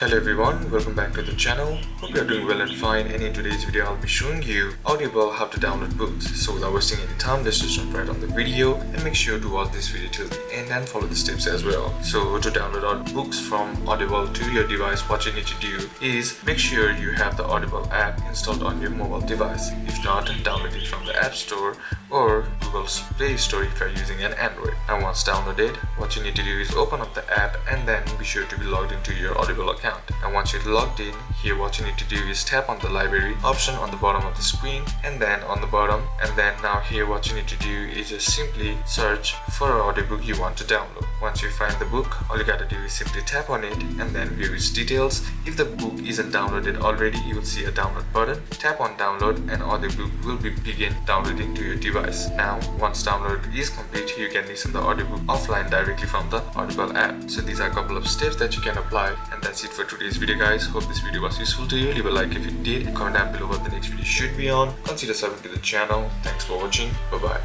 Hello everyone, welcome back to the channel. Hope you are doing well and fine, and in today's video I'll be showing you Audible how to download books. So without wasting any time, let's just jump right on the video and make sure to watch this video till the end and follow the steps as well. So to download audiobooks from Audible to your device, what you need to do is make sure you have the Audible app installed on your mobile device. If not, download it from the App Store or Google Play Store if you're using an Android. And once downloaded, what you need to do is open up the app and then be sure to be logged into your Audible account. And once you're logged in, here what you need to do is tap on the library option on the bottom of the screen and then on the bottom, and then now here what you need to do is just simply search for an audiobook you want to download. Once you find the book, all you gotta do is simply tap on it and then view its details. If the book isn't downloaded already, you will see a download button. Tap on download and audiobook will begin downloading to your device. Now once download is complete, you can listen to the audiobook offline directly from the Audible app. So these are a couple of steps that you can apply, and that's it for today's video guys. Hope this video was useful to you. Leave a like if it did, comment down below what the next video should be on, consider subbing to the channel. Thanks for watching, bye bye.